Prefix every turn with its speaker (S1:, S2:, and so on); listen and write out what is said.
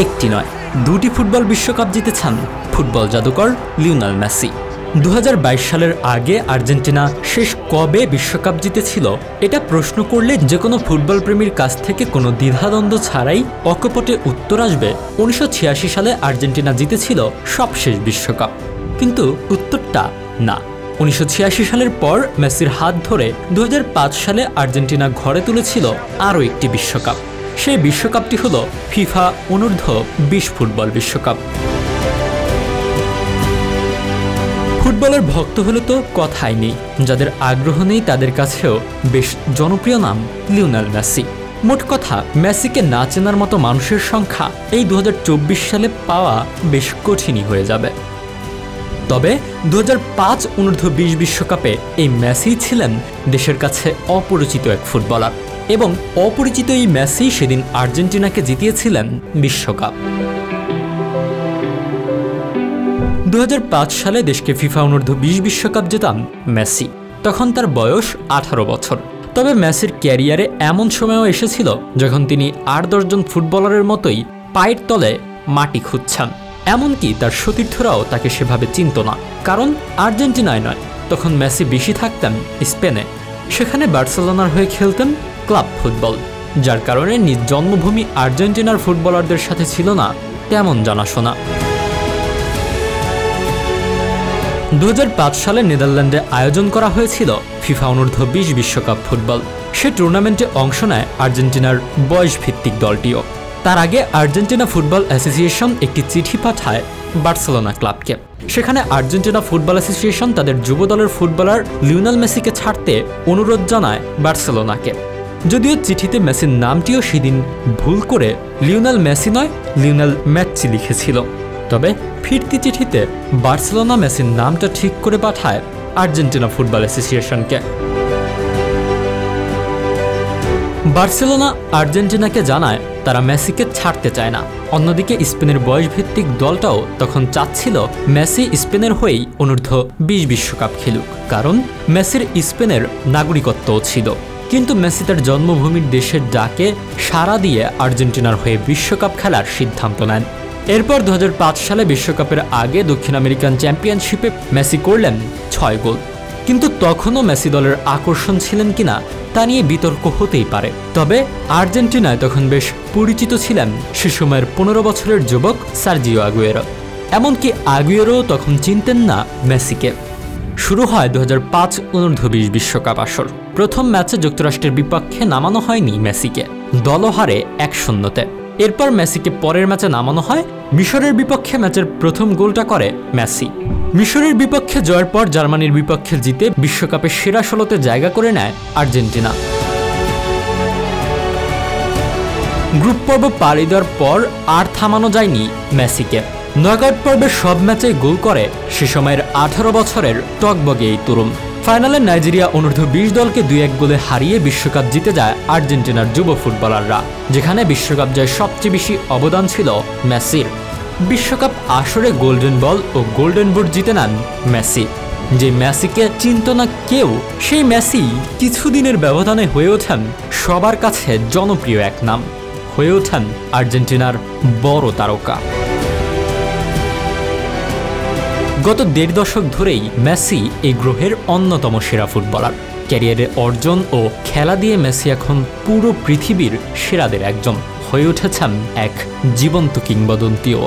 S1: একটি নয়, দুটি ফুটবল বিশ্বকাপ জিতেছেন ফুটবল জাদুকর লিওনেল মেসি। 2022 সালের আগে আর্জেন্টিনা শেষ কবে বিশ্বকাপ জিতেছিল এটা প্রশ্ন করলে যে কোনো ফুটবল প্রেমীর কাছ থেকে কোনো দ্বিধাদ্বন্দ্ব ছাড়াই অকপটে উত্তর আসবে 1986 সালে আর্জেন্টিনা জিতেছিল সবশেষ বিশ্বকাপ। কিন্তু উত্তরটা না। 1986 সালের পর মেসির হাত ধরে 2005 সালে আর্জেন্টিনা ঘরে তুলেছিল আরও একটি বিশ্বকাপ। সেই বিশ্বকাপটি হলো ফিফা অনূর্ধ্ব 20 ফুটবল বিশ্বকাপ। ফুটবলের ভক্ত হলে তো কথাই নেই, যাদের আগ্রহ নেই তাদের কাছেও বেশ জনপ্রিয় নাম লিওনেল মেসি। মোট কথা, মেসিকে না চেনার মতো মানুষের সংখ্যা এই 2024 সালে পাওয়া বেশ কঠিনই হয়ে যাবে। তবে 2005 অনূর্ধ্ব 20 বিশ্বকাপে এই মেসি ছিলেন দেশের কাছে অপরিচিত এক ফুটবলার, এবং অপরিচিত এই মেসি সেদিন আর্জেন্টিনাকে জিতিয়েছিলেন বিশ্বকাপ। 2005 সালে দেশকে ফিফা অনূর্ধ্ব 20 বিশ্বকাপ জেতান মেসি। তখন তার বয়স 18 বছর। তবে মেসির ক্যারিয়ারে এমন সময়ও এসেছিল যখন তিনি 8-10 জন ফুটবলারের মতোই পায়ের তলে মাটি খুঁজছেন। এমনকি তার সতীর্থরাও তাকে সেভাবে চিনত না, কারণ আর্জেন্টিনায় নয়, তখন মেসি বেশি থাকতেন স্পেনে। সেখানে বার্সেলোনার হয়ে খেলতেন ক্লাব ফুটবল, যার কারণে নিজ জন্মভূমি আর্জেন্টিনার ফুটবলারদের সাথে ছিল না তেমন জানাশোনা। 2005 সালে নেদারল্যান্ডে আয়োজন করা হয়েছিল ফিফা অনূর্ধ্ব 20 বিশ্বকাপ ফুটবল। সে টুর্নামেন্টে অংশ নেয় আর্জেন্টিনার বয়সভিত্তিক দলটিও। তার আগে আর্জেন্টিনা ফুটবল অ্যাসোসিয়েশন একটি চিঠি পাঠায় বার্সেলোনা ক্লাবকে। সেখানে আর্জেন্টিনা ফুটবল অ্যাসোসিয়েশন তাদের যুব দলের ফুটবলার লিওনেল মেসিকে ছাড়তে অনুরোধ জানায় বার্সেলোনাকে। যদিও চিঠিতে মেসির নামটিও সেদিন ভুল করে লিওনেল মেসি নয়, লিওনেল মেসি লিখেছিল। তবে ফিরতি চিঠিতে বার্সেলোনা মেসির নামটা ঠিক করে পাঠায় আর্জেন্টিনা ফুটবল অ্যাসোসিয়েশনকে। বার্সেলোনা আর্জেন্টিনাকে জানায় তারা মেসিকে ছাড়তে চায় না। অন্যদিকে স্পেনের বয়সভিত্তিক দলটাও তখন চাচ্ছিল মেসি স্পেনের হয়েই অনূর্ধ্ব 20 বিশ্বকাপ খেলুক, কারণ মেসির স্পেনের নাগরিকত্বও ছিল। কিন্তু মেসি তার জন্মভূমির দেশের ডাকে সাড়া দিয়ে আর্জেন্টিনার হয়ে বিশ্বকাপ খেলার সিদ্ধান্ত নেন। এরপর 2005 সালে বিশ্বকাপের আগে দক্ষিণ আমেরিকান চ্যাম্পিয়নশিপে মেসি করলেন 6 গোল। কিন্তু তখনও মেসি দলের আকর্ষণ ছিলেন কিনা তা নিয়ে বিতর্ক হতেই পারে। তবে আর্জেন্টিনায় তখন বেশ পরিচিত ছিলেন সে সময়ের 15 বছরের যুবক সার্জিও আগুয়েরো। এমনকি আগুয়েরো তখন চিনতেন না মেসিকে। শুরু হয় 2005 অনূর্ধ্ব 20 বিশ্বকাপ আসর। প্রথম ম্যাচে যুক্তরাষ্ট্রের বিপক্ষে নামানো হয়নি মেসিকে, দলও হারে 1-0-তে। এরপর মেসিকে পরের ম্যাচে নামানো হয়। মিশরের বিপক্ষে ম্যাচের প্রথম গোলটা করে মেসি। মিশরের বিপক্ষে জয়ের পর জার্মানির বিপক্ষে জিতে বিশ্বকাপের সেরা 16তে জায়গা করে নেয় আর্জেন্টিনা। গ্রুপ পর্ব পাড়ি দেওয়ার পর আর থামানো যায়নি মেসিকে। নকআউট পর্বের সব ম্যাচেই গোল করে সে সময়ের 18 বছরের টগবগে এই তরুণ। ফাইনালে নাইজেরিয়া অনূর্ধ্ব 20 দলকে 2-1 গোলে হারিয়ে বিশ্বকাপ জিতে যায় আর্জেন্টিনার যুব ফুটবলাররা, যেখানে বিশ্বকাপ জয়ে সবচেয়ে বেশি অবদান ছিল মেসির। বিশ্বকাপ আসরে গোল্ডেন বল ও গোল্ডেন বুট জিতে নেন মেসি। যে মেসিকে চিনত না কেউ, সেই মেসি কিছুদিনের ব্যবধানে হয়ে ওঠেন সবার কাছে জনপ্রিয় এক নাম, হয়ে ওঠেন আর্জেন্টিনার বড় তারকা। গত 1.5 দশক ধরেই মেসি এই গ্রহের অন্যতম সেরা ফুটবলার। ক্যারিয়ারের অর্জন ও খেলা দিয়ে মেসি এখন পুরো পৃথিবীর সেরাদের একজন হয়ে উঠেছেন এক জীবন্ত কিংবদন্তিও।